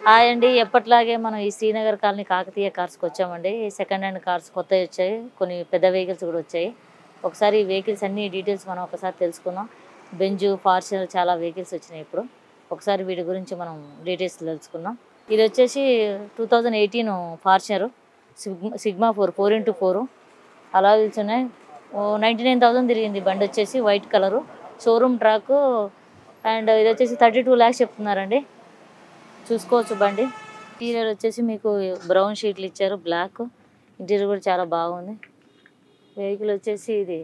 Hi అండి. ఎప్పటిలాగే మనం ఈ శ్రీనగర్ కాలనీ కాకతీయ కార్స్‌కి వచ్చామండి. సెకండ్ హ్యాండ్ కార్స్ కొత్తవి వచ్చాయి. కొన్ని పెద్ద వెహికల్స్ కూడా వచ్చాయి. ఒకసారి ఈ వెహికల్స్ అన్ని డీటెయిల్స్ మనం ఒకసారి తెలుసుకుందాం. బెంజు, ఫార్చునర్ చాలా వెహికల్స్ వచ్చినాయి ఇప్పుడు. ఒకసారి వీటి గురించి మనం డీటెయిల్స్ తెలుసుకుందాం. ఇది వచ్చేసి 2018 ఫార్చునర్ సిగ్మా 4 అలా ఉన్నాయి. 99,000 తిరిగింది బండి వచ్చేసి white colour showroom track. And ఇది వచ్చేసి 32 lakhs చెప్తున్నారండి. చూసుకోవచ్చు బండి. ఇంటీరియర్ వచ్చేసి మీకు బ్రౌన్ షీట్లు ఇచ్చారు, బ్లాక్. ఇంటీరియర్ కూడా చాలా బాగుంది. వెహికల్ వచ్చేసి ఇది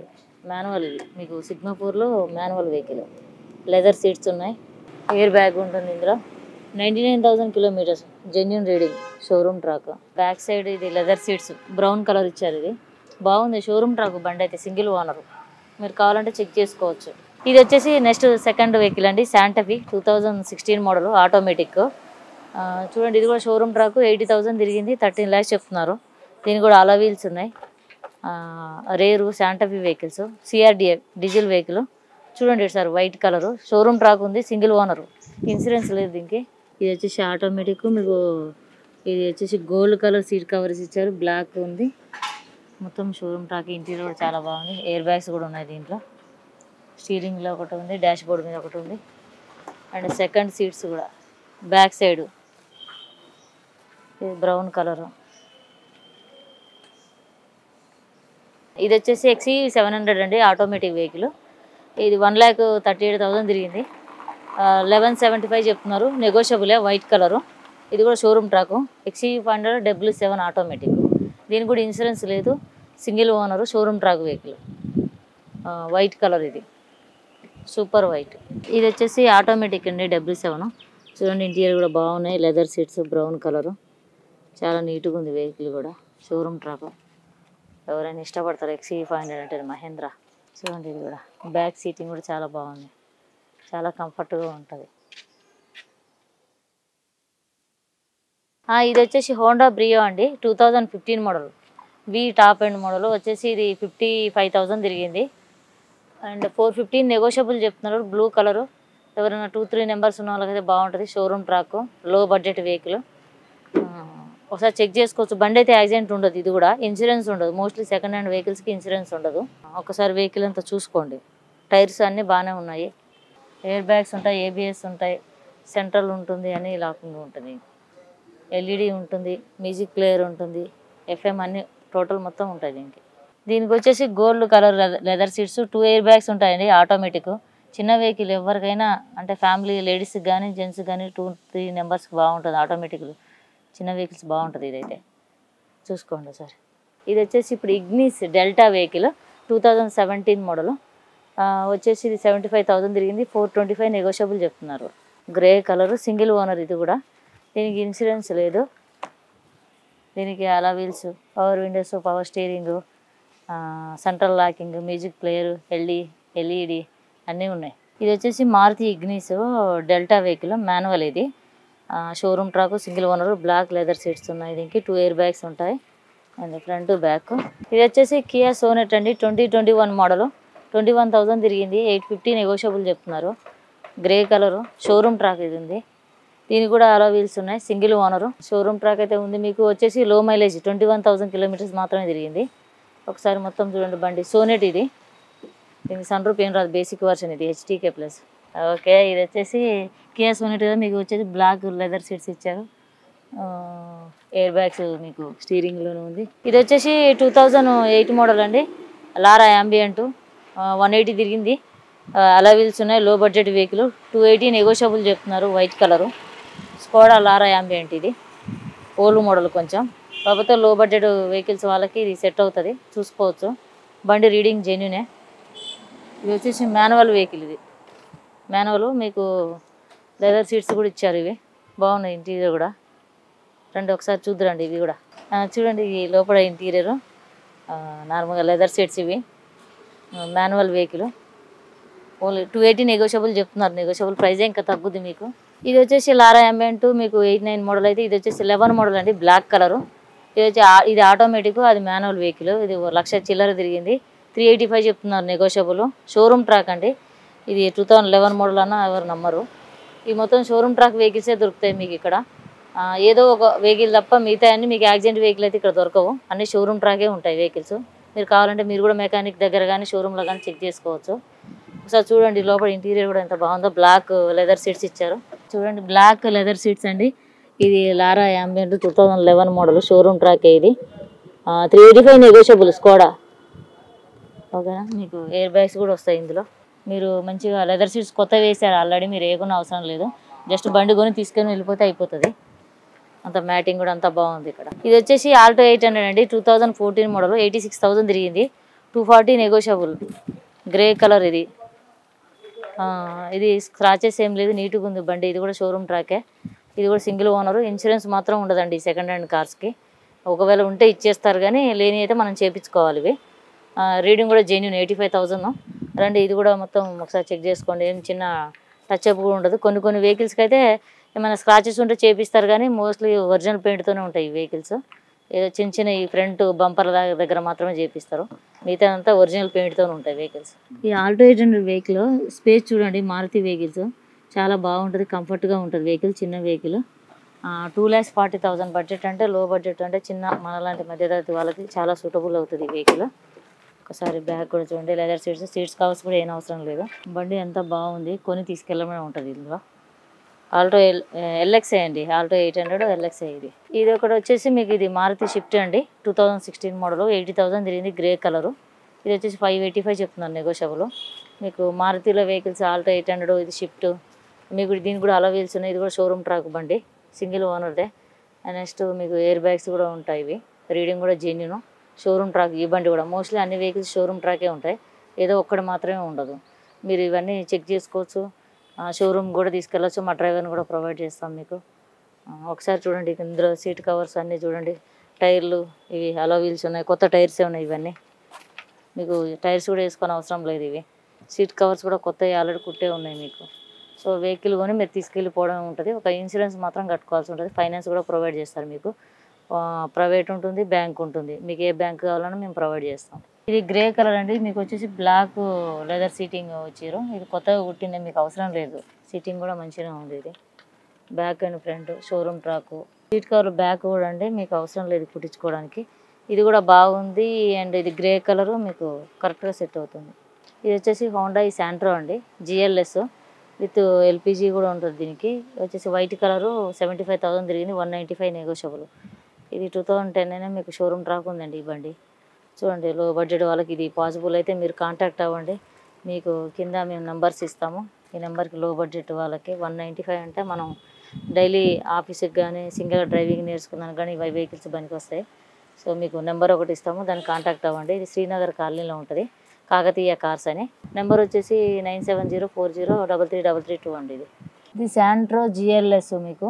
మాన్యువల్, మీకు సిగ్మా 4లో మాన్యువల్ వెహికల్. లెదర్ సీట్స్ ఉన్నాయి, ఎయిర్ బ్యాగ్ ఉంటుంది ఇందులో. 99,000 kilometres genuine reading, showroom track. Back side ఇది లెదర్ సీట్స్ బ్రౌన్ కలర్ ఇచ్చారు. ఇది బాగుంది షోరూమ్ ట్రాక్ బండి అయితే, సింగిల్ ఓనర్. మీరు కావాలంటే చెక్ చేసుకోవచ్చు. ఇది వచ్చేసి నెక్స్ట్ సెకండ్ వెహికల్ అండి, శాంటాఫీ 2016 మోడల్ ఆటోమేటిక్. చూడండి, ఇది కూడా షోరూమ్ ట్రాక్. 80,000 తిరిగింది, 13 lakhs చెప్తున్నారు. దీనికి కూడా అలా వీల్స్ ఉన్నాయి. రేరు Santa Fe vehicles, CRDA diesel vehicle. చూడండి sir, white colour showroom track ఉంది, సింగిల్ ఓనరు, ఇన్సూరెన్స్ లేదు దీనికి. ఇది వచ్చేసి ఆటోమేటిక్. మీకు ఇది వచ్చేసి గోల్డ్ కలర్ సీట్ కవర్స్ ఇచ్చారు, బ్లాక్ ఉంది. మొత్తం షోరూమ్ ట్రాక్. ఇంటీరియర్ కూడా చాలా బాగుంది. ఎయిర్ బ్యాగ్స్ కూడా ఉన్నాయి దీంట్లో. స్టీరింగ్లో ఒకటి ఉంది, డాష్ బోర్డ్ మీద ఒకటి ఉంది. అండ్ సెకండ్ సీట్స్ కూడా బ్యాక్ సైడ్ బ్రౌన్ కలరు. ఇది వచ్చేసి XE700 అండి, ఆటోమేటిక్ వెహికల్. ఇది 1,38,000 తిరిగింది. 1175 చెప్తున్నారు, నెగోషియబులే, వైట్ కలరు. ఇది కూడా షోరూమ్ ట్రాకు. XE500 automatic. దీనికి కూడా ఇన్సూరెన్స్ లేదు, single owner, showroom track vehicle. White colour, ఇది సూపర్ వైట్. ఇది వచ్చేసి ఆటోమేటిక్ అండి, 7. చూడండి, ఇంటీరియర్ కూడా బాగున్నాయి. లెదర్ సీట్స్ బ్రౌన్ కలరు, చాలా నీట్గా ఉంది వెహికల్ కూడా. Showroom track. ఎవరైనా ఇష్టపడతారు XE500 అంటే మహేంద్ర. చూడండి, ఇది కూడా బ్యాక్ సీటింగ్ కూడా చాలా బాగుంది, చాలా కంఫర్ట్గా ఉంటుంది. ఇది వచ్చేసి హోండా బ్రియో అండి, 2015 మోడల్. టాప్ ఎండ్ మోడల్ వచ్చేసి ఇది 55,000 తిరిగింది. అండ్ 415 నెగోషియబుల్ చెప్తున్నారు, బ్లూ కలరు. ఎవరైనా 2-3 నెంబర్స్ ఉన్న వాళ్ళకైతే బాగుంటుంది. షోరూమ్ ట్రాక్, లో బడ్జెట్ వెహికల్. ఒకసారి చెక్ చేసుకోవచ్చు. బండి అయితే యాక్సిడెంట్ ఉండదు. ఇది కూడా ఇన్సూరెన్స్ ఉండదు. మోస్ట్లీ సెకండ్ హ్యాండ్ వెహికల్స్కి ఇన్సూరెన్స్ ఉండదు. ఒకసారి వెహికల్ అంతా చూసుకోండి. టైర్స్ అన్నీ బాగానే ఉన్నాయి. ఎయిర్ బ్యాగ్స్ ఉంటాయి, ABS ఉంటాయి, సెంట్రల్ ఉంటుంది, అన్నీ లాకింగ్ ఉంటుంది. LED ఉంటుంది, మ్యూజిక్ ప్లేయర్ ఉంటుంది, FM అన్నీ టోటల్ మొత్తం ఉంటుంది దీనికి వచ్చేసి gold colour leather seats, 2 air bags ఉంటాయండి, ఆటోమేటిక్. చిన్న వెహికల్ ఎవరికైనా, అంటే ఫ్యామిలీ లేడీస్కి కానీ జెంట్స్కి కానీ 2-3 నెంబర్స్కి బాగుంటుంది. ఆటోమేటిక్ చిన్న వెహికల్స్ బాగుంటుంది. ఇదైతే చూసుకోండి సార్. ఇది వచ్చేసి ఇప్పుడు ఇగ్నిస్ డెల్టా వెహికల్, 2017 మోడల్. వచ్చేసి ఇది 75,000 తిరిగింది. 425 నెగోషియబుల్ చెప్తున్నారు. Grey colour, single owner. ఇది కూడా దీనికి ఇన్సూరెన్స్ లేదు. దీనికి అలా wheels, power windows, power steering, central locking, music player, LED అన్నీ ఉన్నాయి. ఇది వచ్చేసి Maruti Ignis Delta vehicle, manual. ఇది showroom track, single owner, black leather seats ఉన్నాయి. దీనికి 2 ఎయిర్ బ్యాగ్స్ ఉంటాయి, అండ్ ఫ్రంట్ బ్యాక్. ఇది వచ్చేసి కియా సోనెట్ అండి, 2021 మోడల్. 21,000 తిరిగింది. 850 నెగోషియబుల్ చెప్తున్నారు. గ్రే కలరు, షోరూమ్ ట్రాక్ ఇది ఉంది. దీనికి కూడా అలా వీల్స్ ఉన్నాయి, సింగిల్ ఓనరు. షోరూమ్ ట్రాక్ అయితే ఉంది. మీకు వచ్చేసి లో మైలేజ్ 21,000 కిలోమీటర్స్ మాత్రమే తిరిగింది. ఒకసారి మొత్తం చూడండి బండి. సోనెట్ ఇది. దీనికి సన్ రూఫ్ ఏం రాదు, బేసిక్ వర్షన్ ఇది, HTK+. ఓకే, ఇది వచ్చేసి కియా సోనెట్ కదా. మీకు వచ్చేసి బ్లాక్ లెదర్ సీట్స్ ఇచ్చారు, ఎయిర్ బ్యాగ్స్ మీకు స్టీరింగ్లోనే ఉంది. ఇది వచ్చేసి 2008 మోడల్ అండి, లారా యాంబియంట్. 180 తిరిగింది. అలా వీల్స్ ఉన్నాయి, లో బడ్జెట్ వెహికల్. 280 నెగోషియబుల్ చెప్తున్నారు, white colour. Skoda Laura Ambiente. ఇది ఓల్డ్ మోడల్ కొంచెం, కాకపోతే లో బడ్జెట్ వెహికల్స్ వాళ్ళకి ఇది సెట్ అవుతుంది, చూసుకోవచ్చు. బండి రీడింగ్ జెన్యూనే. ఇది వచ్చేసి మాన్యువల్ వెహికల్. ఇది మాన్యువల్. మీకు లెదర్ సీట్స్ కూడా ఇచ్చారు, ఇవి బాగున్నాయి. ఇంటీరియర్ కూడా రండి ఒకసారి చూద్దురండి. ఇవి కూడా చూడండి, ఈ లోపల ఇంటీరియర్ నార్మల్గా లెదర్ సీట్స్. ఇవి మాన్యువల్ వెహికల్. ఓన్లీ 280 నెగోషియబుల్ చెప్తున్నారు. నెగోషియబుల్ ప్రైజే, ఇంకా తగ్గుద్ది మీకు. ఇది వచ్చేసి లారా యాంబియంట్, మీకు 89 మోడల్ అయితే. ఇది వచ్చేసి 11 మోడల్ అండి, బ్లాక్ కలరు. ఇది ఆటోమేటిక్, అది మాన్యువల్ వెహికల్. ఇది 1,00,000 చిల్లర తిరిగింది. 385 చెప్తున్నారు నెగోషియబుల్. షోరూమ్ ట్రాక్ అండి. ఇది 2011 మోడల్ అన్న ఎవరు నమ్మరు. ఈ మొత్తం షోరూమ్ ట్రాక్ వెహికల్సే దొరుకుతాయి మీకు ఇక్కడ. ఏదో ఒక వెహికల్ తప్ప మిగతా అన్ని మీకు యాక్సిడెంట్ వెహికల్ అయితే ఇక్కడ దొరకవు, అన్ని షోరూమ్ ట్రాకే ఉంటాయి వెహికల్స్. మీరు కావాలంటే మీరు కూడా మెకానిక్ దగ్గర కానీ షోరూంలో కానీ చెక్ చేసుకోవచ్చు. ఒకసారి చూడండి లోపల ఇంటీరియర్ కూడా ఎంత బాగుందో. బ్లాక్ లెదర్ సీట్స్ ఇచ్చారు చూడండి, బ్లాక్ లెదర్ సీట్స్ అండి. ఇది లారా యాంబియంట్ 2011 మోడల్ షోరూమ్ ట్రాకే ఇది. 385 నెగోషియబుల్ స్కోడా. ఓకేనా, మీకు ఎయిర్ బ్యాగ్స్ కూడా వస్తాయి ఇందులో. మీరు మంచిగా లెదర్ సీట్స్ కొత్త వేసారు ఆల్రెడీ, మీరు ఏకున్న అవసరం లేదు, జస్ట్ బండి కొని తీసుకొని వెళ్ళిపోతే అయిపోతుంది. అంత మ్యాటింగ్ కూడా అంతా బాగుంది ఇక్కడ. ఇది వచ్చేసి ఆల్టో 800 అండి, 2014 మోడల్, 86,000 తిరిగింది. 240 నెగోషియబుల్, గ్రే కలర్ ఇది. ఇది స్క్రాచెస్ ఏం లేదు, నీట్గా ఉంది బండి. ఇది కూడా షోరూమ్ ట్రాకే. ఇది కూడా సింగిల్ ఓనరు. ఇన్సూరెన్స్ మాత్రం ఉండదండి సెకండ్ హ్యాండ్ కార్స్కి. ఒకవేళ ఉంటే ఇచ్చేస్తారు కానీ లేని అయితే మనం చేయించుకోవాలి. ఇవి రీడింగ్ కూడా జెన్యూన్ 85,000 రండి. ఇది కూడా మొత్తం ఒకసారి చెక్ చేసుకోండి, ఏం చిన్న టచ్ అప్ కూడా ఉండదు. కొన్ని వెహికల్స్కి అయితే ఏమైనా స్క్రాచెస్ ఉంటే చేపిస్తారు కానీ మోస్ట్లీ ఒరిజినల్ పెయింట్తోనే ఉంటాయి ఈ వెహికల్స్. ఏదో చిన్న ఈ ఫ్రంట్ బంపర్ దగ్గర మాత్రమే చేపిస్తారు, మిగతా అంతా ఒరిజినల్ పెయింట్తో ఉంటాయి వెహికల్స్. ఈ ఆల్టో 800 వెహికల్ స్పేస్ చూడండి, మారుతి వెహికల్స్ చాలా బాగుంటుంది, కంఫర్ట్గా ఉంటుంది వెహికల్. చిన్న వెహికల్ 2,40,000 బడ్జెట్ అంటే లో బడ్జెట్ అంటే చిన్న మనలాంటి మధ్యతరగతి వాళ్ళకి చాలా సూటబుల్ అవుతుంది ఈ వెహికల్. ఒకసారి బ్యాగ్ కూడా చూడండి, లెదర్ సీట్స్ కవర్స్ కూడా ఏం అవసరం లేదు. బండి ఎంత బాగుంది, కొని తీసుకెళ్ళమని ఉంటుంది ఇందులో. ఆల్టో ఎల్ఎక్స్ఐ అండి, ఆల్టో 800 ఎల్ఎక్స్ఐ ఇది. ఇది ఒకటి వచ్చేసి మీకు ఇది మారుతి షిఫ్ట్ అండి, 2016 మోడల్, 80,000 తిరిగింది, గ్రే కలరు. ఇది వచ్చేసి 585 చెప్తున్నారు నెగోషియబుల్. మీకు మారుతిలో వెహికల్స్ ఆల్టో 800, ఇది షిఫ్ట్. మీకు దీనికి కూడా అలా వీల్స్ ఉన్నాయి. ఇది కూడా షోరూమ్ ట్రాక్ బండి, సింగిల్ ఓనర్దే. నెక్స్ట్ మీకు ఎయిర్ బ్యాగ్స్ కూడా ఉంటాయి. ఇవి రీడింగ్ కూడా జెన్యూన్, షోరూమ్ ట్రాక్. ఈ బండి కూడా మోస్ట్లీ అన్ని వెహికల్స్ షోరూమ్ ట్రాకే ఉంటాయి, ఏదో ఒక్కటి మాత్రమే ఉండదు. మీరు ఇవన్నీ చెక్ చేసుకోవచ్చు, షోరూమ్ కూడా తీసుకెళ్ళచ్చు, మా డ్రైవర్ని కూడా ప్రొవైడ్ చేస్తాం మీకు. ఒకసారి చూడండి ఇందులో సీట్ కవర్స్ అన్నీ చూడండి, టైర్లు ఇవి అలా వీల్స్ ఉన్నాయి, కొత్త టైర్సే ఉన్నాయి ఇవన్నీ. మీకు టైర్స్ కూడా వేసుకొని అవసరం లేదు, ఇవి సీట్ కవర్స్ కూడా కొత్తవి ఆల్రెడీ కుట్టే ఉన్నాయి మీకు. సో వెహికల్ కొని మీరు తీసుకెళ్ళిపోవడం ఉంటుంది. ఒక ఇన్సూరెన్స్ మాత్రం కట్టుకోవాల్సి ఉంటుంది, ఫైనాన్స్ కూడా ప్రొవైడ్ చేస్తారు మీకు. ప్రైవేట్ ఉంటుంది, బ్యాంక్ ఉంటుంది, మీకు ఏ బ్యాంక్ కావాలన్నా మేము ప్రొవైడ్ చేస్తాం. ఇది గ్రే కలర్ అండి, మీకు వచ్చేసి బ్లాక్ లెదర్ సీటింగ్ వచ్చారు. ఇది కొత్తగా కుట్టింది, మీకు అవసరం లేదు, సీటింగ్ కూడా మంచిగా ఉంది. ఇది back and front showroom track. Seat cover back కూడా అండి, మీకు అవసరం లేదు కుట్టించుకోవడానికి. ఇది కూడా బాగుంది అండ్ ఇది గ్రే కలరు మీకు కరెక్ట్గా సెట్ అవుతుంది. ఇది వచ్చేసి హోండా ఈ శాంట్రో అండి, జిఎల్ఎస్ విత్ ఎల్పిజి కూడా ఉంటుంది. దీనికి వచ్చేసి వైట్ కలరు, 75,000 తిరిగింది, 195 నెగోషియబుల్. ఇది 2010 అయినా మీకు షోరూమ్ ట్రాక్ ఉందండి ఈ బండి. చూడండి లో బడ్జెట్ వాళ్ళకి ఇది పాసిబుల్ అయితే మీరు కాంటాక్ట్ అవ్వండి, మీకు కింద మేము నెంబర్స్ ఇస్తాము. ఈ నెంబర్కి లో బడ్జెట్ వాళ్ళకి 195 అంటే మనం డైలీ ఆఫీస్కి కానీ సింగిల్ డ్రైవింగ్ నేర్చుకున్నాను కానీ ఇవి వెహికల్స్ పనికి వస్తాయి. సో మీకు నెంబర్ ఒకటి ఇస్తాము, దాన్ని కాంటాక్ట్ అవ్వండి. ఇది శ్రీనగర్ కాలనీలో ఉంటుంది, కాకతీయ కార్స్ అని. నెంబర్ వచ్చేసి 9704033332 అండి. ఇది శాంట్రో జిఎల్ఎస్. మీకు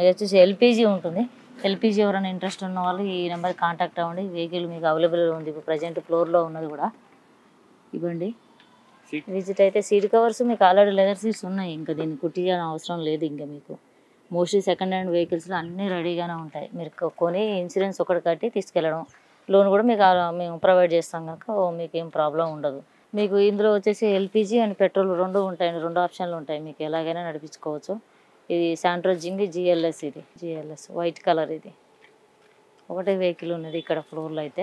ఇది వచ్చేసి ఎల్పిజి ఉంటుంది. ఎల్పిజి ఎవరైనా ఇంట్రెస్ట్ ఉన్న వాళ్ళు ఈ నెంబర్కి కాంటాక్ట్ అవ్వండి. వెహికల్ మీకు అవైలబుల్ ఉంది, ఇప్పుడు ప్రజెంట్ ఫ్లోర్లో ఉన్నది కూడా ఇవ్వండి. విజిట్ అయితే సీట్ కవర్స్ మీకు ఆల్రెడీ లెదర్ సీట్స్ ఉన్నాయి, ఇంకా దీన్ని కుట్టించాల్సిన అవసరం లేదు. ఇంకా మీకు మోస్ట్లీ సెకండ్ హ్యాండ్ వెహికల్స్లో అన్నీ రెడీగానే ఉంటాయి. మీరు కొని ఇన్సూరెన్స్ ఒకటి కట్టి తీసుకెళ్ళడం, లోన్ కూడా మీకు మేము ప్రొవైడ్ చేస్తాం కనుక మీకు ఏం ప్రాబ్లం ఉండదు. మీకు ఇందులో వచ్చేసి ఎల్పిజి అండ్ పెట్రోల్ రెండు ఉంటాయండి, రెండు ఆప్షన్లు ఉంటాయి, మీకు ఎలాగైనా నడిపించుకోవచ్చు. ఇది శాంట్రో జిఎల్ఎస్, ఇది జిఎల్ఎస్ వైట్ కలర్. ఇది ఒకటే వెహికల్ ఉన్నది ఇక్కడ ఫ్లోర్లో. అయితే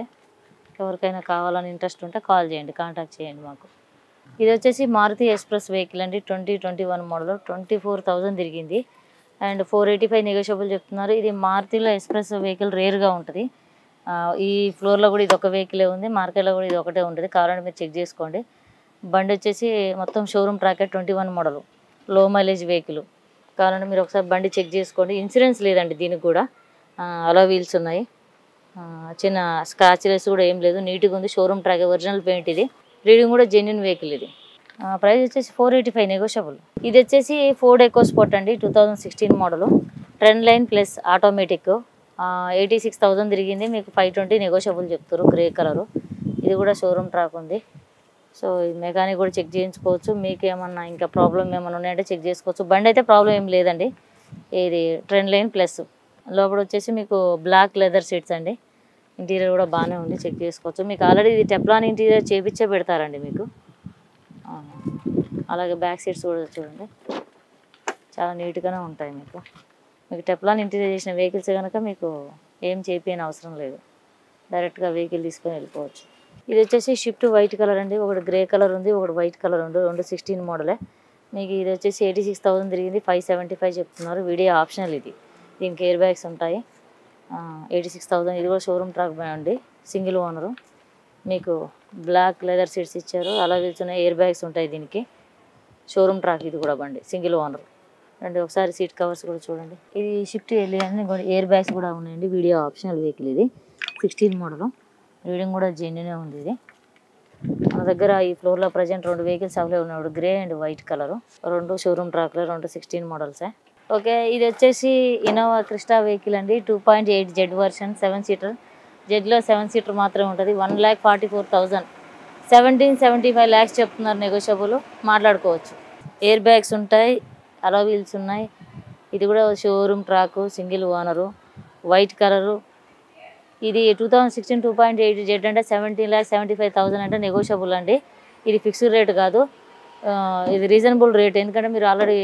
ఎవరికైనా కావాలని ఇంట్రెస్ట్ ఉంటే కాల్ చేయండి, కాంటాక్ట్ చేయండి మాకు. ఇది వచ్చేసి మారుతి ఎక్స్ప్రెస్ వెహికల్ అండి, 2021 మోడల్, 24,000 తిరిగింది అండ్ 485 నెగోషియబుల్ చెప్తున్నారు. ఇది మారుతిలో ఎక్స్ప్రెస్ వెహికల్ రేర్గా ఉంటుంది. ఈ ఫ్లోర్లో కూడా ఇది ఒక వెహికలే ఉంది, మార్కెట్లో కూడా ఇది ఒకటే ఉంటుంది, కావాలంటే మీరు చెక్ చేసుకోండి. బండి వచ్చేసి మొత్తం షోరూమ్ ట్రాకే, 21 మోడల్, లో మైలేజ్ వెహికల్. కావాలంటే మీరు ఒకసారి బండి చెక్ చేసుకోండి. ఇన్సూరెన్స్ లేదండి దీనికి కూడా, అలా వీల్స్ ఉన్నాయి, చిన్న స్క్రాచెస్ కూడా ఏం లేదు, నీట్గా ఉంది, షోరూమ్ ట్రాక్, ఒరిజినల్ పెయింట్. ఇది రీడింగ్ కూడా జెన్యూన్ వెహికల్. ఇది ప్రైస్ వచ్చేసి 485 నెగోషియబుల్. ఇది వచ్చేసి ఫోర్డ్ ఎకో స్పోర్ట్ అండి, 2016 model, trend line plus automatic, 86,000 తిరిగింది, మీకు 520 నెగోషియబుల్ చెప్తారు, గ్రే కలరు. ఇది కూడా షోరూమ్ ట్రాక్ ఉంది. సో ఈ మెకానిక్ కూడా చెక్ చేయించుకోవచ్చు, మీకు ఏమన్నా ఇంకా ప్రాబ్లం ఏమైనా ఉన్నాయంటే చెక్ చేసుకోవచ్చు. బండి అయితే ప్రాబ్లం ఏం లేదండి. ఇది ట్రెండ్ లైన్ ప్లస్, లోపల వచ్చేసి మీకు బ్లాక్ లెదర్ సీట్స్ అండి, ఇంటీరియర్ కూడా బాగానే ఉంది, చెక్ చేసుకోవచ్చు. మీకు ఆల్రెడీ ఇది టెప్లాన్ ఇంటీరియర్ చేపించే పెడతారండి మీకు. అలాగే బ్యాక్ సీట్స్ కూడా చూడండి, చాలా నీట్గానే ఉంటాయి మీకు. మీకు టెప్లాన్ ఇంటీరియర్ చేసిన వెహికల్స్ కనుక మీకు ఏం చేయించని అవసరం లేదు, డైరెక్ట్గా వెహికల్ తీసుకొని వెళ్ళిపోవచ్చు. ఇది వచ్చేసి షిఫ్ట్ వైట్ కలర్ అండి, ఒకటి గ్రే కలర్ ఉంది, ఒకటి వైట్ కలర్ ఉంది, రెండు 16 మోడలే. మీకు ఇది వచ్చేసి 86,000 తిరిగింది, 575 చెప్తున్నారు. వీడియో ఆప్షనల్ ఇది, దీనికి ఎయిర్ బ్యాగ్స్ ఉంటాయి. 86,000. ఇది కూడా షోరూమ్ ట్రాక్ అండి, సింగిల్ ఓనరు. మీకు బ్లాక్ లెదర్ సీట్స్ ఇచ్చారు, అలా వెళ్తున్నాయి, ఎయిర్ బ్యాగ్స్ ఉంటాయి దీనికి. షోరూమ్ ట్రాక్ ఇది కూడా బండి, సింగిల్ ఓనర్. అండ్ ఒకసారి సీట్ కవర్స్ కూడా చూడండి. ఇది షిఫ్ట్ వెళ్ళి ఎయిర్ బ్యాగ్స్ కూడా ఉన్నాయండి. వీడియో ఆప్షనల్ వెహికల్ ఇది, 16 మోడల్. రీడింగ్ కూడా జెన్యునే ఉంది. ఇది మన దగ్గర ఈ ఫ్లోర్లో ప్రజెంట్ 2 వెహికల్స్ అవైలబుల్ ఉన్నాయి, grey and white colour. 2 showroom ట్రాక్లో, 2 16 మోడల్సే. ఓకే, ఇది వచ్చేసి ఇన్నోవా క్రిస్టా వెహికల్ అండి, 2.8 జెడ్ వర్షన్, 7 సీటర్. జెడ్లో 7 సీటర్ మాత్రమే ఉంటుంది. 1,44,000, 17.75 lakhs చెప్తున్నారు. నెగోషియబుల్, మాట్లాడుకోవచ్చు. ఎయిర్ బ్యాగ్స్ ఉంటాయి, అలా వీల్స్ ఉన్నాయి. ఇది కూడా showroom track, single owner, white colour. ఇది 2016 2.8 జెడ్ అంటే 17,75,000 అంటే నెగోషియబుల్ అండి. ఇది ఫిక్స్డ్ రేట్ కాదు, ఇది రీజనబుల్ రేట్. ఎందుకంటే మీరు ఆల్రెడీ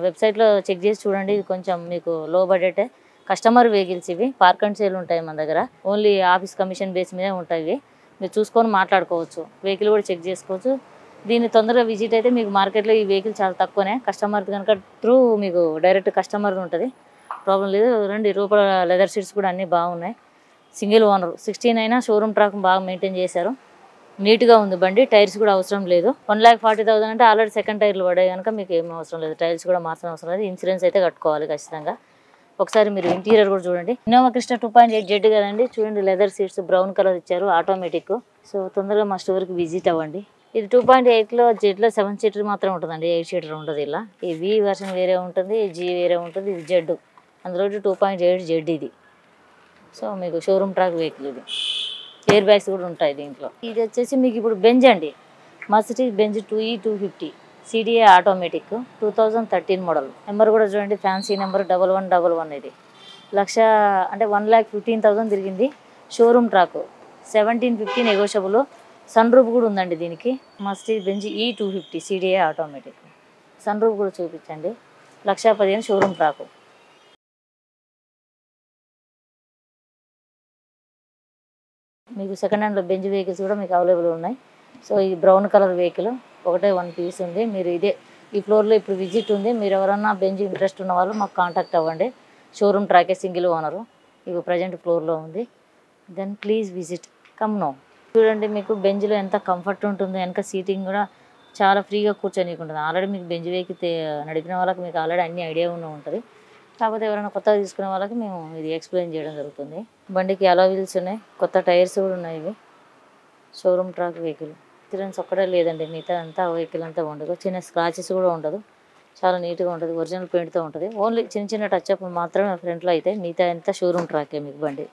వెబ్సైట్లో చెక్ చేసి చూడండి. ఇది కొంచెం మీకు లో బడ్జెటే. కస్టమర్ వెహికల్స్ ఇవి, పార్క్ అండ్ సేల్ ఉంటాయి మన దగ్గర. ఓన్లీ ఆఫీస్ కమిషన్ బేస్ మీదే ఉంటాయి. మీరు చూసుకొని మాట్లాడుకోవచ్చు, వెహికల్ కూడా చెక్ చేసుకోవచ్చు. దీన్ని తొందరగా విజిట్ అయితే మీకు మార్కెట్లో ఈ వెహికల్ చాలా తక్కువనే. కస్టమర్ కనుక త్రూ మీకు డైరెక్ట్ కస్టమర్ ఉంటుంది, ప్రాబ్లం లేదు. రండి, రూపాయల లెదర్ సీట్స్ కూడా అన్నీ బాగున్నాయి. సింగిల్ ఓనర్, 16 అయినా షోరూమ్ ట్రాక్ బాగా మెయింటైన్ చేశారు, నీట్గా ఉంది బండి. టైర్స్ కూడా అవసరం లేదు. 1,40,000 అంటే ఆల్రెడీ సెకండ్ టైర్లు పడాయి కనుక మీకు ఏం అవసరం లేదు, టైర్స్ కూడా మార్చడం అవసరం లేదు. ఇన్సూరెన్స్ అయితే కట్టుకోవాలి ఖచ్చితంగా. ఒకసారి మీరు ఇంటీరియర్ కూడా చూడండి. ఇన్నోవా క్రిస్టా 2.8 జెడ్ కదండి, చూడండి లెదర్ సీట్స్ బ్రౌన్ కలర్ ఇచ్చారు, ఆటోమేటిక్. సో తొందరగా మా స్టోర్కి విజిట్ అవ్వండి. ఇది 2.8లో జెడ్లో 7 సీటర్ మాత్రం ఉంటుందండి, 8 సీటర్ ఉంటుంది. ఇలా ఈ వి వర్షన్ వేరే ఉంటుంది, జీ వేరే ఉంటుంది, ఇది జెడ్. అందులో 2.8 జెడ్ ఇది. సో మీకు షోరూమ్ ట్రాక్ వెహికల్ ఇది. ఎయిర్ బ్యాగ్స్ కూడా ఉంటాయి దీంట్లో. ఇది వచ్చేసి మీకు ఇప్పుడు బెంజ్ అండి, Mercedes Benz 2E250 CDA automatic, 2013 model. Number కూడా చూడండి, ఫ్యాన్సీ నెంబర్ 1111. ఇది లక్ష అంటే 1,15,000 తిరిగింది. Showroom track, 1750 negotiable. Sun roof కూడా ఉందండి దీనికి. Mercedes Benz E250 CDA automatic. Sun roof కూడా చూపించండి. 1,15,000 షోరూమ్ ట్రాక్. మీకు సెకండ్ హ్యాండ్లో బెంజ్ వెహికల్స్ కూడా మీకు అవైలబుల్ ఉన్నాయి. సో ఈ బ్రౌన్ కలర్ వెహికల్ ఒకటే 1 పీస్ ఉంది. మీరు ఇదే ఈ ఫ్లోర్లో ఇప్పుడు విజిట్ ఉంది. మీరు ఎవరన్నా బెంజ్ ఇంట్రెస్ట్ ఉన్న వాళ్ళు మాకు కాంటాక్ట్ అవ్వండి. షోరూమ్ ట్రాకే, సింగిల్ ఓనరు. ఇవి ప్రజెంట్ ఫ్లోర్లో ఉంది. Then please visit, come no. చూడండి, మీకు బెంజ్లో ఎంత కంఫర్ట్ ఉంటుందో. వెనక సీటింగ్ కూడా చాలా ఫ్రీగా కూర్చొనికి ఉంటుంది. ఆల్రెడీ మీకు బెంజ్ వెహికల్ నడిపిన వాళ్ళకి మీకు ఆల్రెడీ అన్ని ఐడియా ఉంటుంది. కాకపోతే ఎవరైనా కొత్తగా తీసుకునే వాళ్ళకి మేము ఇది ఎక్స్ప్లెయిన్ చేయడం జరుగుతుంది. బండికి అలా వీల్స్ ఉన్నాయి, కొత్త టైర్స్ కూడా ఉన్నాయి. ఇవి షోరూమ్ ట్రాక్ వెహికల్. ఇన్సూరెన్స్ ఒక్కడే లేదండి, మిగతా అంతా వెహికల్ అంతా ఉండదు. చిన్న స్క్రాచెస్ కూడా ఉండదు, చాలా నీట్గా ఉంటుంది. ఒరిజినల్ పెయింట్తో ఉంటుంది. ఓన్లీ చిన్న చిన్న టచ్అప్ మాత్రమే ఫ్రంట్లో అయితే, మిగతా అంతా షోరూమ్ ట్రాకే మీకు బండి.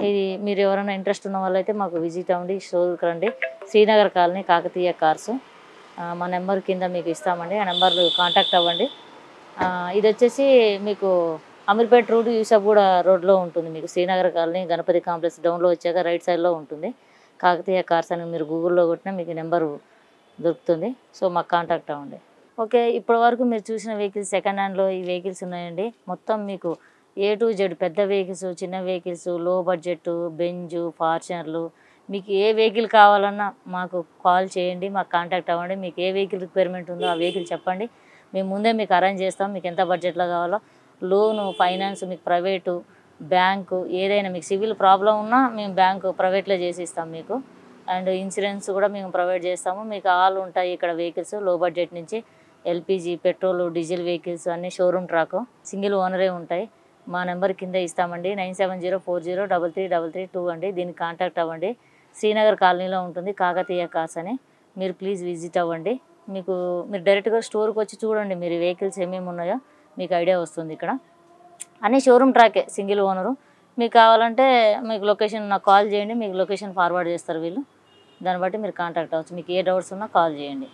ఇది మీరు ఎవరైనా ఇంట్రెస్ట్ ఉన్న వాళ్ళైతే మాకు విజిట్ అవ్వండి, షోరూమ్కి రండి. Srinagar colony, Kakatiya cars. మా నెంబర్ కింద మీకు ఇస్తామండి, ఆ నెంబర్ కాంటాక్ట్ అవ్వండి. ఇది వచ్చేసి మీకు అమీర్పేట్ రోడ్, యూసఫ్గూడ రోడ్లో ఉంటుంది. మీకు శ్రీనగర్ కాలనీ, గణపతి కాంప్లెక్స్ డౌన్లో వచ్చాక రైట్ సైడ్లో ఉంటుంది. కాకతీయ కార్స్ అని మీరు గూగుల్లో కొట్టినా మీకు నెంబరు దొరుకుతుంది. సో మాకు కాంటాక్ట్ అవ్వండి. ఓకే, ఇప్పటి వరకు మీరు చూసిన వెహికల్స్ సెకండ్ హ్యాండ్లో ఈ వెహికల్స్ ఉన్నాయండి. మొత్తం మీకు A to Z, పెద్ద వెహికల్స్, చిన్న వెహికల్స్, లో బడ్జెట్, బెంజు, ఫార్చునర్లు, మీకు ఏ వెహికల్ కావాలన్నా మాకు కాల్ చేయండి, మాకు కాంటాక్ట్ అవ్వండి. మీకు ఏ వెహికల్ రిక్వైర్మెంట్ ఉందో ఆ వెహికల్ చెప్పండి, మేము ముందే మీకు అరేంజ్ చేస్తాం. మీకు ఎంత బడ్జెట్లో కావాలో, లోను, ఫైనాన్స్, మీకు ప్రైవేటు, బ్యాంకు, ఏదైనా మీకు సివిల్ ప్రాబ్లం ఉన్నా మేము బ్యాంకు ప్రైవేట్లో చేసి ఇస్తాం మీకు. అండ్ ఇన్సూరెన్స్ కూడా మేము ప్రొవైడ్ చేస్తాము. మీకు ఆల్ ఉంటాయి ఇక్కడ వెహికల్స్. లో బడ్జెట్ నుంచి ఎల్పిజి, పెట్రోల్, డీజిల్ వెహికల్స్ అన్నీ షోరూమ్ ట్రాక్, సింగిల్ ఓనరే ఉంటాయి. మా నెంబర్ కింద ఇస్తామండి, 9704033332 అండి. దీనికి కాంటాక్ట్ అవ్వండి. శ్రీనగర్ కాలనీలో ఉంటుంది, కాకతీయ కార్స్ అని. మీరు ప్లీజ్ విజిట్ అవ్వండి. మీరు డైరెక్ట్గా స్టోర్కి వచ్చి చూడండి, మీరు వెహికల్స్ ఏమేమి ఉన్నాయో మీకు ఐడియా వస్తుంది. ఇక్కడ అన్నీ షోరూమ్ ట్రాకే, సింగిల్ ఓనరు. మీకు కావాలంటే మీకు లొకేషన్ నాకు కాల్ చేయండి, మీకు లొకేషన్ ఫార్వర్డ్ చేస్తారు వీళ్ళు. దాన్ని బట్టి మీరు కాంటాక్ట్ అవ్వచ్చు. మీకు ఏ డౌట్స్ ఉన్నా కాల్ చేయండి.